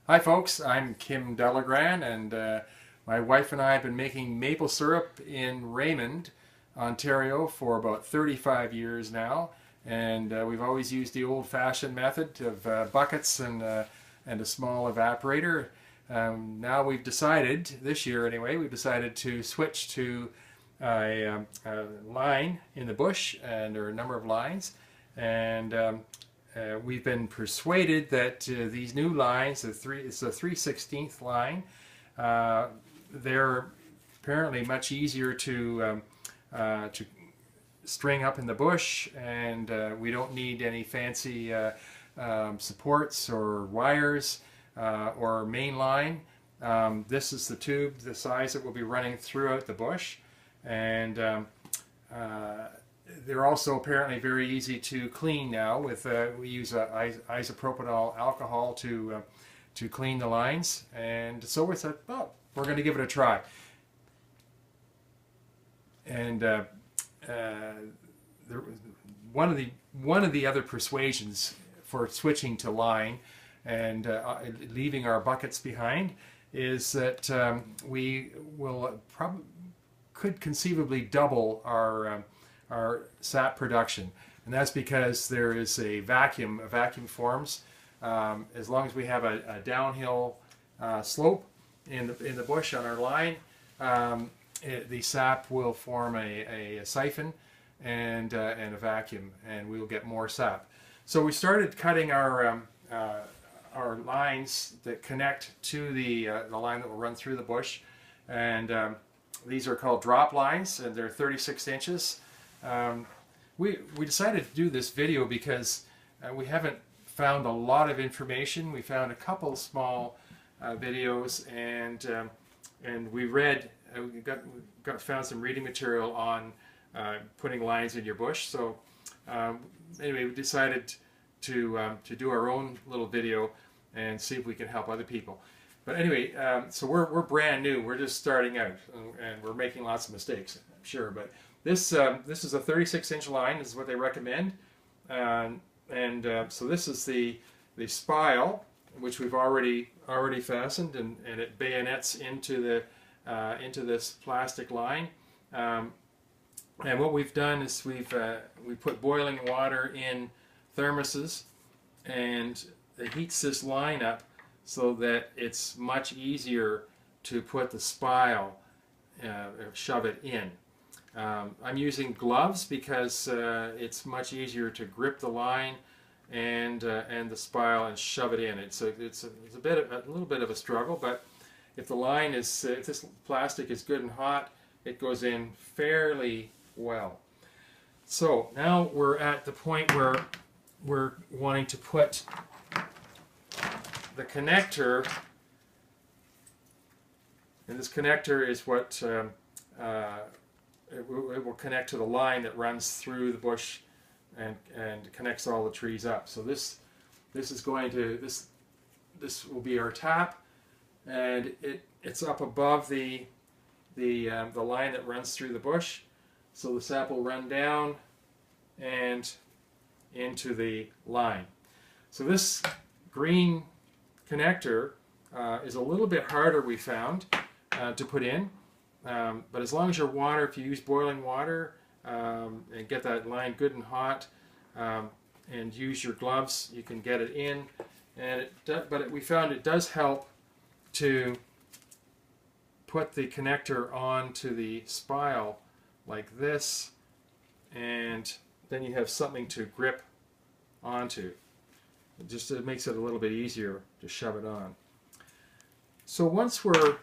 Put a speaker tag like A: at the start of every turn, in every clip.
A: Hi folks, I'm Kim Delagran and my wife and I have been making maple syrup in Raymond, Ontario for about 35 years now, and we've always used the old-fashioned method of buckets and a small evaporator. Now we've decided, this year anyway, we've decided to switch to a line in the bush, and there are a number of lines, and we've been persuaded that these new lines, it's a 3/16 line, they're apparently much easier to string up in the bush, and we don't need any fancy supports or wires or main line. This is the tube, the size that will be running throughout the bush, and they're also apparently very easy to clean now. With we use isopropanol alcohol to clean the lines, and so we said, oh, we're going to give it a try. And one of the other persuasions for switching to line and leaving our buckets behind is that we will could conceivably double our sap production, and that's because there is a vacuum forms. As long as we have a downhill slope in the bush on our line, the sap will form a siphon and a vacuum, and we will get more sap. So we started cutting our lines that connect to the line that will run through the bush, and these are called drop lines, and they're 36 inches. We decided to do this video because we haven't found a lot of information. We found a couple small videos, and we read. We found some reading material on putting lines in your bush. So anyway, we decided to do our own little video and see if we can help other people. But anyway, so we're brand new. We're just starting out, and we're making lots of mistakes, I'm sure. But this is a 36-inch line. This is what they recommend, so this is the spile, which we've already fastened, and it bayonets into this plastic line. And what we've done is we put boiling water in thermoses, and it heats this line up so that it's much easier to put the spile, shove it in. I'm using gloves because it's much easier to grip the line and the spile and shove it in. It's a little bit of a struggle, but if this plastic is good and hot, it goes in fairly well. So now we're at the point where we're wanting to put the connector, and this connector is what it will connect to the line that runs through the bush and connects all the trees up. So this will be our tap, and it's up above the line that runs through the bush. So the sap will run down and into the line. So this green connector is a little bit harder, we found, to put in. But as long as if you use boiling water and get that line good and hot, and use your gloves, you can get it in. And we found it does help to put the connector onto the spile like this, and then you have something to grip onto. It makes it a little bit easier to shove it on. So once we're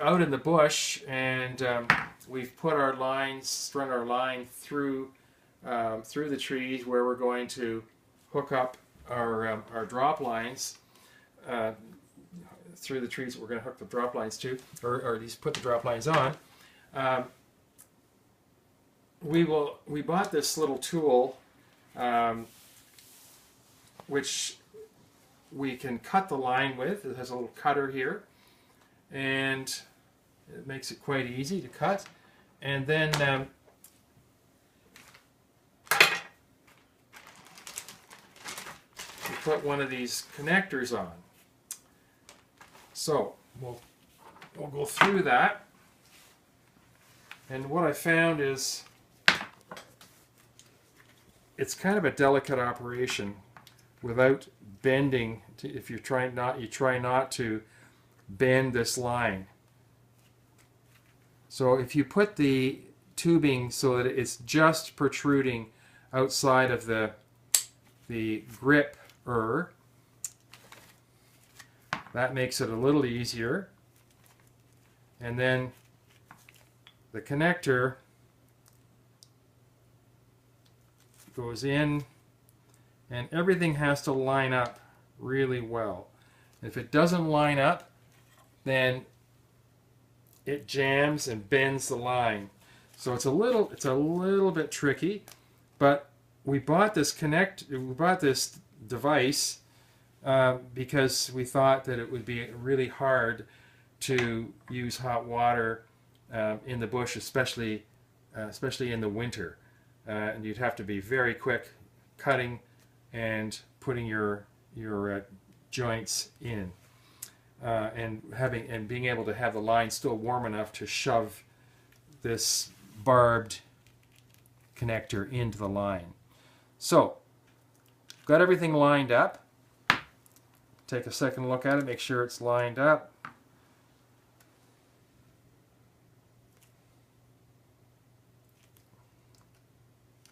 A: out in the bush and we've put our lines, strung our line through the trees where we're going to hook up our drop lines, through the trees that we're going to hook the drop lines to, or at least put the drop lines on, we bought this little tool which we can cut the line with. It has a little cutter here, and it makes it quite easy to cut. And then we put one of these connectors on, So we'll go through that. And what I found is it's kind of a delicate operation without bending. If you try not to bend this line. So if you put the tubing so that it's just protruding outside of the grip, that makes it a little easier. And then the connector goes in, and everything has to line up really well. If it doesn't line up, then it jams and bends the line. So it's a little bit tricky, but we bought this device because we thought that it would be really hard to use hot water in the bush, especially in the winter, and you'd have to be very quick cutting and putting your joints in, and being able to have the line still warm enough to shove this barbed connector into the line. So, got everything lined up. Take a second look at it, make sure it's lined up.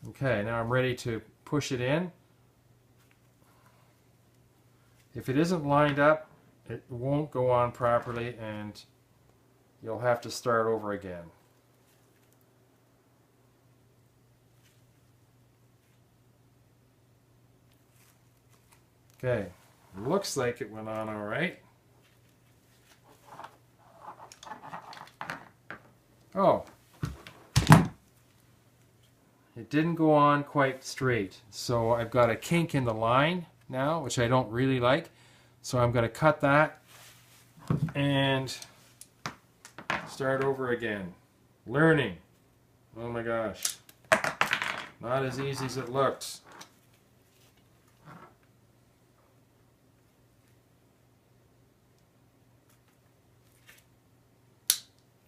A: Okay, now I'm ready to push it in. If it isn't lined up, it won't go on properly and you'll have to start over again. Okay, looks like it went on all right. Oh, it didn't go on quite straight, so I've got a kink in the line now, which I don't really like. So I'm going to cut that and start over again. Learning. Oh my gosh. Not as easy as it looks.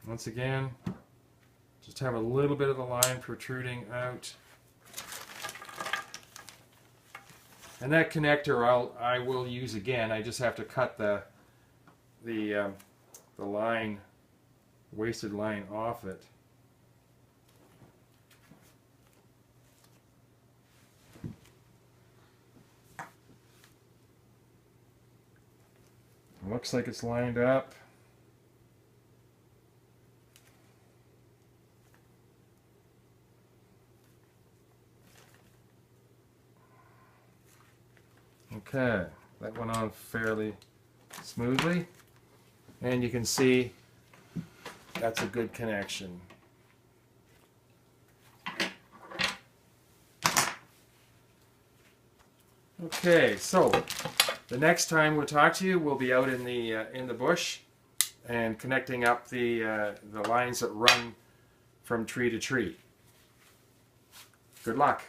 A: Once again, just have a little bit of the line protruding out. And that connector I will use again. I just have to cut the line, wasted line off it. Looks like it's lined up. Okay, that went on fairly smoothly, and you can see that's a good connection. Okay, so the next time we'll talk to you, we'll be out in the bush and connecting up the lines that run from tree to tree. Good luck.